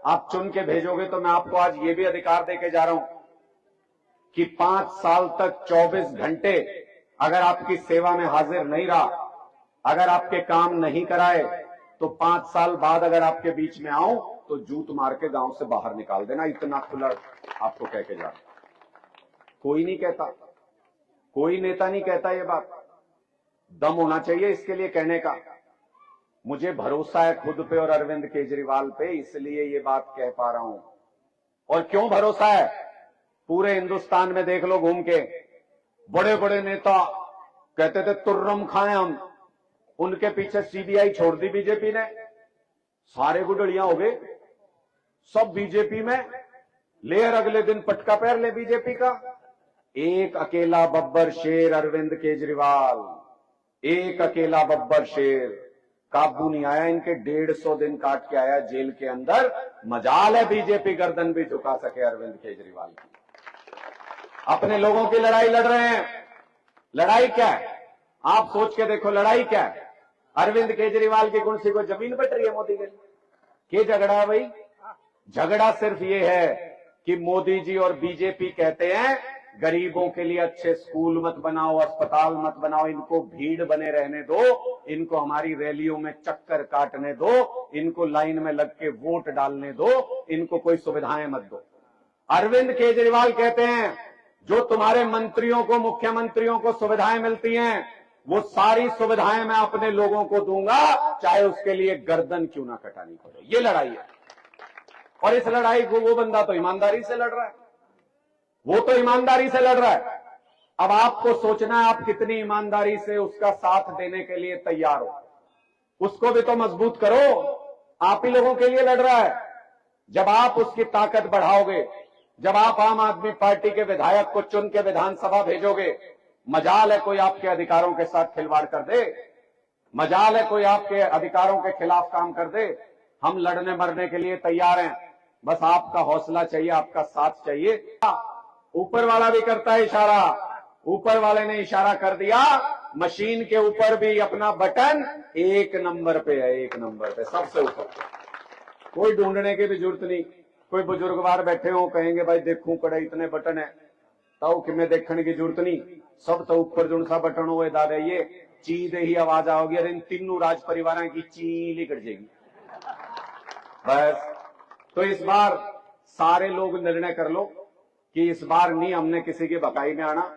आप चुन के भेजोगे तो मैं आपको आज ये भी अधिकार देके जा रहा हूं कि 5 साल तक 24 घंटे अगर आपकी सेवा में हाजिर नहीं रहा, अगर आपके काम नहीं कराए, तो 5 साल बाद अगर आपके बीच में आऊं तो जूत मार के गांव से बाहर निकाल देना। इतना खुला आपको कह के जा रहा। कोई नहीं कहता, कोई नेता नहीं कहता ये बात। दम होना चाहिए इसके लिए कहने का। मुझे भरोसा है खुद पे और अरविंद केजरीवाल पे, इसलिए ये बात कह पा रहा हूं। और क्यों भरोसा है? पूरे हिंदुस्तान में देख लो घूम के, बड़े बड़े नेता कहते थे तुर्रम खाएं हम, उनके पीछे सीबीआई छोड़ दी बीजेपी ने, सारे गुडड़ियां हो गए, सब बीजेपी में, लेयर अगले दिन पटका पैर ले बीजेपी का। एक अकेला बब्बर शेर अरविंद केजरीवाल, एक अकेला बब्बर शेर, काबू नहीं आया इनके। 150 दिन काट के आया जेल के अंदर। मजाल है बीजेपी गर्दन भी झुका सके अरविंद केजरीवाल की। अपने लोगों की लड़ाई लड़ रहे हैं। लड़ाई क्या है? आप सोच के देखो, लड़ाई क्या है? अरविंद केजरीवाल की कुर्सी को जमीन बट रही है मोदी के लिए। झगड़ा है भाई? झगड़ा सिर्फ ये है कि मोदी जी और बीजेपी कहते हैं गरीबों के लिए अच्छे स्कूल मत बनाओ, अस्पताल मत बनाओ, इनको भीड़ बने रहने दो, इनको हमारी रैलियों में चक्कर काटने दो, इनको लाइन में लग के वोट डालने दो, इनको कोई सुविधाएं मत दो। अरविंद केजरीवाल कहते हैं जो तुम्हारे मंत्रियों को, मुख्यमंत्रियों को सुविधाएं मिलती हैं, वो सारी सुविधाएं मैं अपने लोगों को दूंगा, चाहे उसके लिए गर्दन क्यों ना कटानी पड़े। ये लड़ाई है। और इस लड़ाई को वो बंदा तो ईमानदारी से लड़ रहा है, वो तो ईमानदारी से लड़ रहा है। अब आपको सोचना है आप कितनी ईमानदारी से उसका साथ देने के लिए तैयार हो। उसको भी तो मजबूत करो। आप ही लोगों के लिए लड़ रहा है। जब आप उसकी ताकत बढ़ाओगे, जब आप आम आदमी पार्टी के विधायक को चुन के विधानसभा भेजोगे, मजाल है कोई आपके अधिकारों के साथ खिलवाड़ कर दे, मजाल है कोई आपके अधिकारों के खिलाफ काम कर दे। हम लड़ने मरने के लिए तैयार हैं, बस आपका हौसला चाहिए, आपका साथ चाहिए। ऊपर वाला भी करता है इशारा, ऊपर वाले ने इशारा कर दिया, मशीन के ऊपर भी अपना बटन 1 नंबर पे है, 1 नंबर पे, सबसे ऊपर। कोई ढूंढने की भी जरूरत नहीं। कोई बुजुर्गवार बैठे हो कहेंगे भाई देखूं कड़े इतने बटन है, तो कि मैं देखने की जरूरत नहीं, सब तो ऊपर जो सा बटन हो दादा ये चीज ही आवाज आओगी, अरे इन तीनों राज परिवार की चीली कट जाएगी बस। तो इस बार सारे लोग निर्णय कर लो कि इस बार नहीं हमने किसी की बकाई में आना।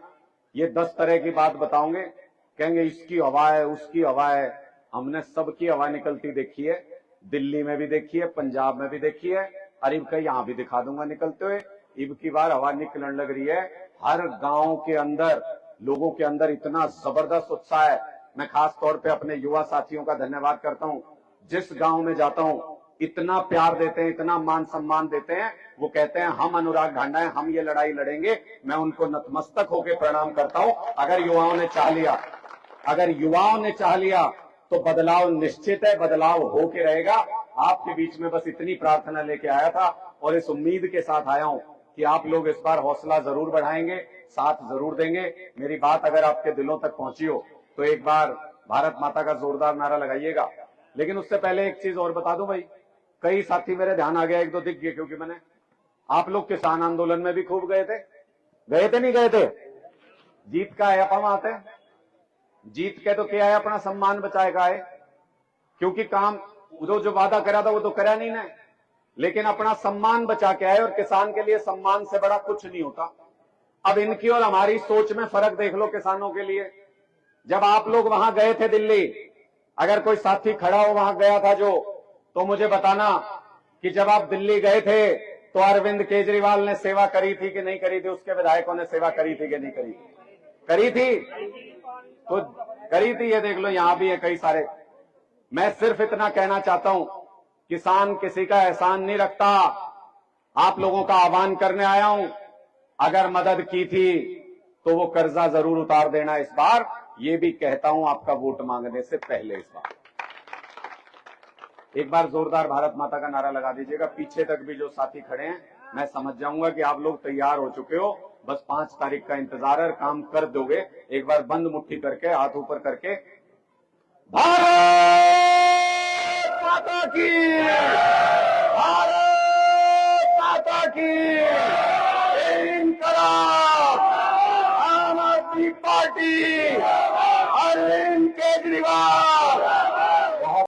ये 10 तरह की बात बताओगे, कहेंगे इसकी हवा है, उसकी हवा है। हमने सबकी हवा निकलती देखी है, दिल्ली में भी देखी है, पंजाब में भी देखी है, और इब का यहां भी दिखा दूंगा निकलते हुए। इब की बार हवा निकलने लग रही है। हर गांव के अंदर लोगों के अंदर इतना जबरदस्त उत्साह है। मैं खास तौर पे अपने युवा साथियों का धन्यवाद करता हूं। जिस गांव में जाता हूं इतना प्यार देते हैं, इतना मान सम्मान देते हैं। वो कहते हैं हम अनुराग ढांडा है, हम ये लड़ाई लड़ेंगे। मैं उनको नतमस्तक होकर प्रणाम करता हूं। अगर युवाओं ने चाह लिया, अगर युवाओं ने चाह लिया तो बदलाव निश्चित है, बदलाव होके रहेगा। आपके बीच में बस इतनी प्रार्थना लेके आया था और इस उम्मीद के साथ आया हूं कि आप लोग इस बार हौसला जरूर बढ़ाएंगे, साथ जरूर देंगे। मेरी बात अगर आपके दिलों तक पहुंची हो तो एक बार भारत माता का जोरदार नारा लगाइएगा। लेकिन उससे पहले एक चीज और बता दूं भाई, कई साथी मेरे ध्यान आ गया, 1-2 दिख गए, क्योंकि मैंने आप लोग किसान आंदोलन में भी खूब गए थे नहीं गए थे? जीत का है अपन आते, जीत के तो क्या है, अपना सम्मान बचाए का है, क्योंकि काम जो वादा करा था वो तो करा नहीं ना, लेकिन अपना सम्मान बचा के आए। और किसान के लिए सम्मान से बड़ा कुछ नहीं होता। अब इनकी और हमारी सोच में फर्क देख लो किसानों के लिए। जब आप लोग वहां गए थे दिल्ली, अगर कोई साथी खड़ा हो वहां गया था जो, तो मुझे बताना कि जब आप दिल्ली गए थे तो अरविंद केजरीवाल ने सेवा करी थी कि नहीं करी थी, उसके विधायकों ने सेवा करी थी कि नहीं करी थी? करी थी, तो करी थी। ये देख लो यहां भी है कई सारे। मैं सिर्फ इतना कहना चाहता हूं, किसान किसी का एहसान नहीं रखता। आप लोगों का आह्वान करने आया हूं, अगर मदद की थी तो वो कर्जा जरूर उतार देना इस बार। ये भी कहता हूं आपका वोट मांगने से पहले इस बार एक बार जोरदार भारत माता का नारा लगा दीजिएगा। पीछे तक भी जो साथी खड़े हैं, मैं समझ जाऊंगा कि आप लोग तैयार हो चुके हो। बस 5 तारीख का इंतजार है, काम कर दोगे। एक बार बंद मुट्ठी करके, हाथ ऊपर करके, भारत माता की, भारत की इनकलाब, आम आदमी पार्टी